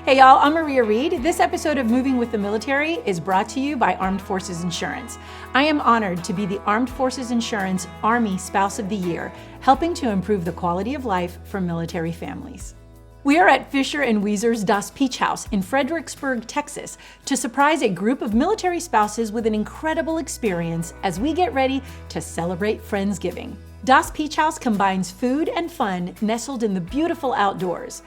Hey y'all, I'm Maria Reed. This episode of Moving with the Military is brought to you by Armed Forces Insurance. I am honored to be the Armed Forces Insurance Army Spouse of the Year, helping to improve the quality of life for military families. We are at Fisher & Weezer's Das Peach House in Fredericksburg, Texas, to surprise a group of military spouses with an incredible experience as we get ready to celebrate Friendsgiving. Das Peach House combines food and fun nestled in the beautiful outdoors.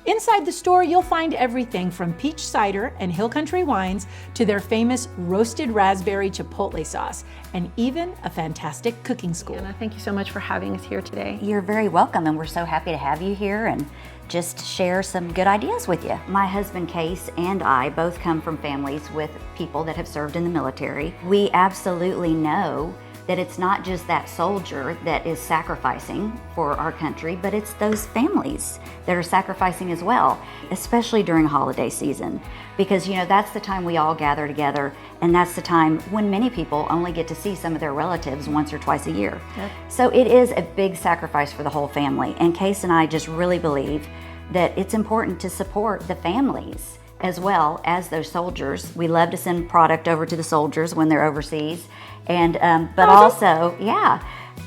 Inside the store, you'll find everything from peach cider and hill country wines to their famous roasted raspberry chipotle sauce, and even a fantastic cooking school. Anna, thank you so much for having us here today. You're very welcome, and we're so happy to have you here and just share some good ideas with you. My husband Case and I both come from families with people that have served in the military. We absolutely know that it's not just that soldier that is sacrificing for our country, but it's those families that are sacrificing as well, especially during holiday season. Because that's the time we all gather together, and that's the time when many people only get to see some of their relatives once or twice a year. Yep. So it is a big sacrifice for the whole family. And Case and I just really believe that it's important to support the families as well as those soldiers. We love to send product over to the soldiers when they're overseas, and but also,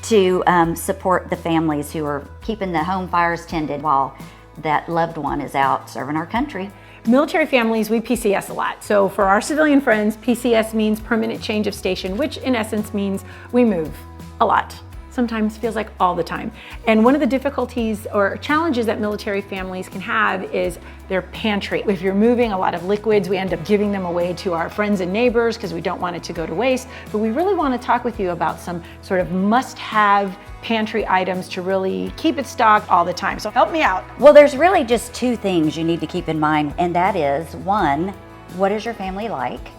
to support the families who are keeping the home fires tended while that loved one is out serving our country. Military families, we PCS a lot. So for our civilian friends, PCS means permanent change of station, which in essence means we move a lot. Sometimes feels like all the time. And one of the difficulties or challenges that military families can have is their pantry. If you're moving a lot of liquids, we end up giving them away to our friends and neighbors because we don't want it to go to waste. But we really want to talk with you about some sort of must-have pantry items to really keep it stocked all the time. So help me out. Well, there's really just two things you need to keep in mind, and that is, one, what is your family like?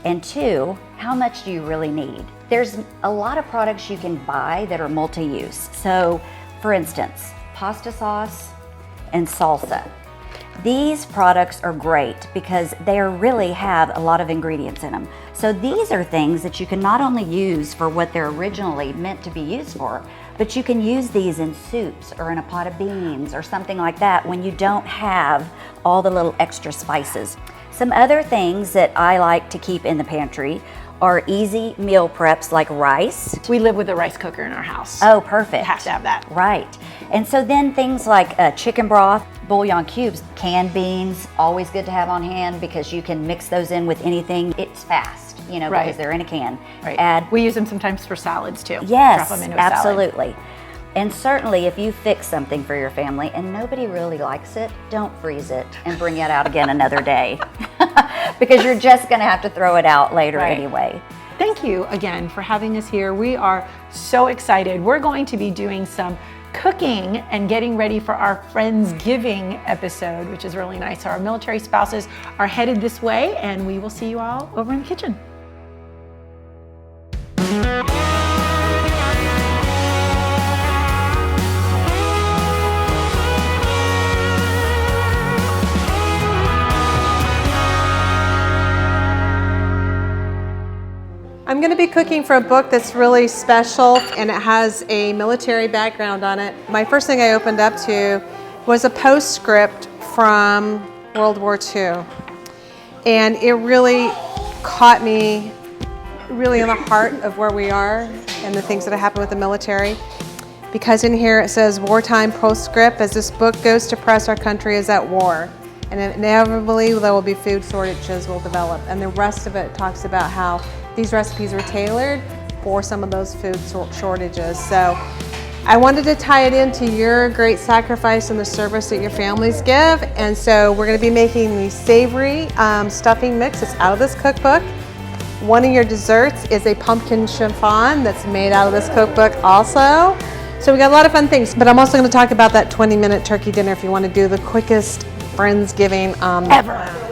And two, how much do you really need? There's a lot of products you can buy that are multi-use. So, for instance, pasta sauce and salsa. These products are great because they really have a lot of ingredients in them. So these are things that you can not only use for what they're originally meant to be used for, but you can use these in soups or in a pot of beans or something like that when you don't have all the little extra spices. Some other things that I like to keep in the pantry are easy meal preps like rice. We live with a rice cooker in our house. Oh, perfect. Have to have that. Right. And so then things like chicken broth, bouillon cubes, canned beans, always good to have on hand because you can mix those in with anything. It's fast, because they're in a can. Right. We use them sometimes for salads too. Yes, Drop them into a absolutely. Salad. And certainly if you fix something for your family and nobody really likes it, don't freeze it and bring it out again another day because you're just going to have to throw it out later anyway. Thank you again for having us here. We are so excited. We're going to be doing some cooking and getting ready for our Friendsgiving episode, which is really nice. So our military spouses are headed this way, and we will see you all over in the kitchen. I'm going to be cooking for a book that's really special, and it has a military background on it. My first thing I opened up to was a postscript from World War II. And it really caught me really in the heart of where we are and the things that have happened with the military. Because in here it says, wartime postscript, as this book goes to press, our country is at war. And inevitably there will be food shortages will develop. And the rest of it talks about how these recipes are tailored for some of those food shortages. So I wanted to tie it into your great sacrifice and the service that your families give. And so we're going to be making the savory stuffing mix. It's out of this cookbook. One of your desserts is a pumpkin chiffon that's made out of this cookbook also. So we got a lot of fun things, but I'm also going to talk about that 20-minute turkey dinner if you want to do the quickest Friendsgiving ever. Right?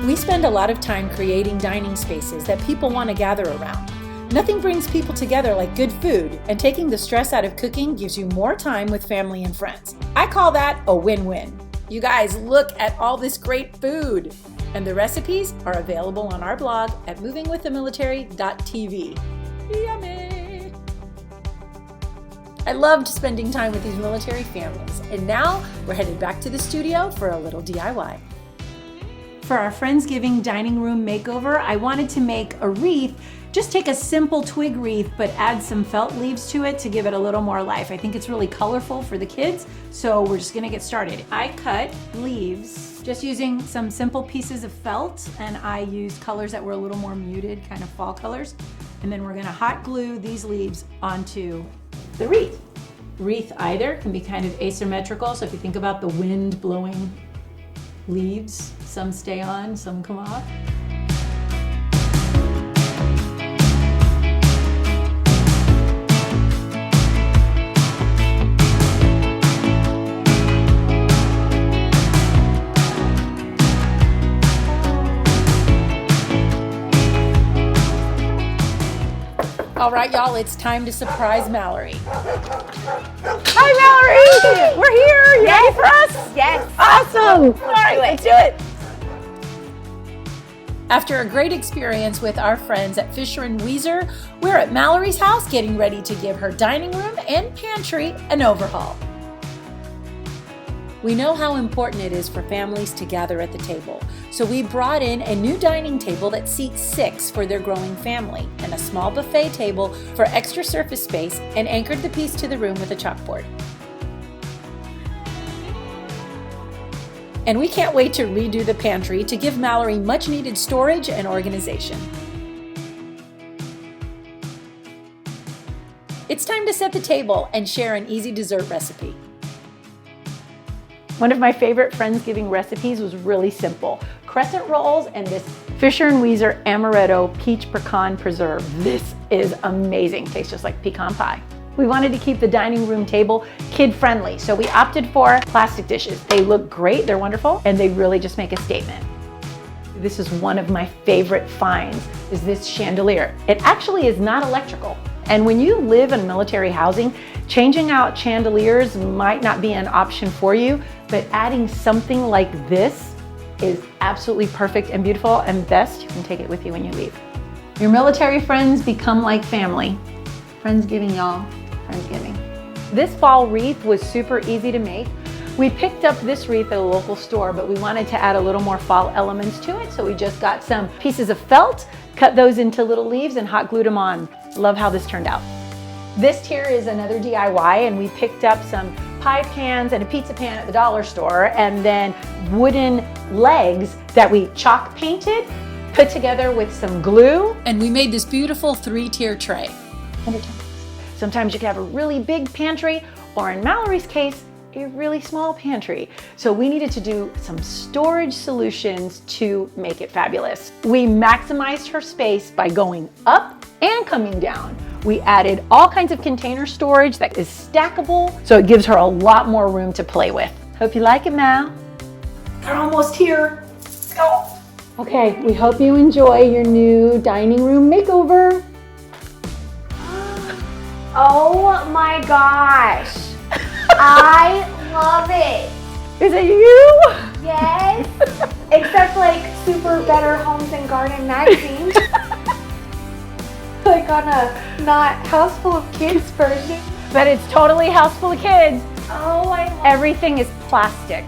We spend a lot of time creating dining spaces that people want to gather around. Nothing brings people together like good food, and taking the stress out of cooking gives you more time with family and friends. I call that a win-win. You guys, look at all this great food. And the recipes are available on our blog at movingwiththemilitary.tv. Yummy! I loved spending time with these military families. And now we're headed back to the studio for a little DIY. For our Friendsgiving dining room makeover, I wanted to make a wreath. Just take a simple twig wreath, but add some felt leaves to it to give it a little more life. I think it's really colorful for the kids, so we're just gonna get started. I cut leaves just using some simple pieces of felt, and I used colors that were a little more muted, kind of fall colors. And then we're gonna hot glue these leaves onto the wreath. Wreath either can be kind of asymmetrical, so if you think about the wind blowing leaves, some stay on, some come off. All right, y'all, it's time to surprise Mallory. Hi, Mallory! We're here. You ready for us? Yes. Awesome. All right, let's do it. After a great experience with our friends at Fisher & Weezer, we're at Mallory's house getting ready to give her dining room and pantry an overhaul. We know how important it is for families to gather at the table, so we brought in a new dining table that seats 6 for their growing family and a small buffet table for extra surface space, and anchored the piece to the room with a chalkboard. And we can't wait to redo the pantry to give Mallory much needed storage and organization. It's time to set the table and share an easy dessert recipe. One of my favorite Friendsgiving recipes was really simple. Crescent rolls and this Fisher & Weezer Amaretto Peach Pecan Preserve. This is amazing. Tastes just like pecan pie. We wanted to keep the dining room table kid-friendly, so we opted for plastic dishes. They look great, they're wonderful, and they really just make a statement. This is one of my favorite finds, is this chandelier. It actually is not electrical. And when you live in military housing, changing out chandeliers might not be an option for you, but adding something like this is absolutely perfect and beautiful, and best, you can take it with you when you leave. Your military friends become like family. Friendsgiving, y'all, Friendsgiving. This fall wreath was super easy to make. We picked up this wreath at a local store, but we wanted to add a little more fall elements to it, so we just got some pieces of felt, cut those into little leaves, and hot glued them on. Love how this turned out. This here is another DIY, and we picked up some pie pans and a pizza pan at the dollar store, and then wooden legs that we chalk painted, put together with some glue. And we made this beautiful 3-tier tray. Sometimes you can have a really big pantry, or in Mallory's case, a really small pantry. So we needed to do some storage solutions to make it fabulous. We maximized her space by going up and coming down. We added all kinds of container storage that is stackable, so it gives her a lot more room to play with. Hope you like it, Mal. We're almost here. Let's go. Okay, we hope you enjoy your new dining room makeover. Oh my gosh. I love it. Is it you? Yes. Except like super better homes and garden magazine. Like on a not House Full of Kids version. But it's totally House Full of Kids. Oh, I love Everything is plastic.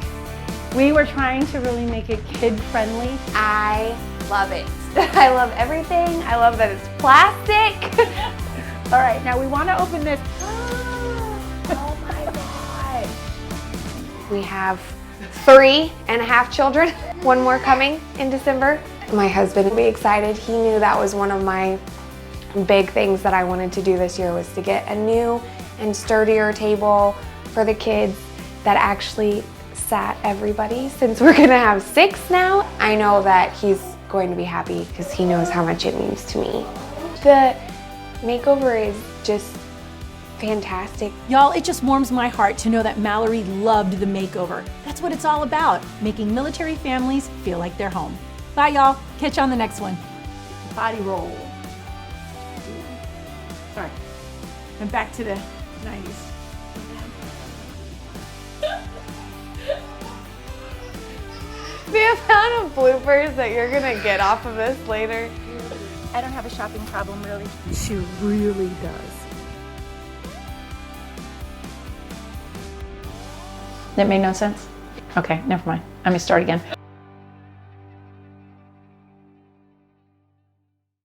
We were trying to really make it kid-friendly. I love it. I love everything. I love that it's plastic. All right, now we want to open this. Oh my gosh. We have 3.5 children. One more coming in December. My husband will be excited. He knew that was one of my big things that I wanted to do this year, was to get a new and sturdier table for the kids that actually sat everybody, since we're gonna have 6 now. I know that he's going to be happy because he knows how much it means to me. The makeover is just fantastic. Y'all, it just warms my heart to know that Mallory loved the makeover. That's what it's all about, making military families feel like they're home. Bye, y'all. Catch you on the next one. Body roll. Sorry. And back to the 90s. The amount of bloopers that you're gonna get off of this later. I don't have a shopping problem, really. She really does. That made no sense? Okay, never mind. I'm gonna start again.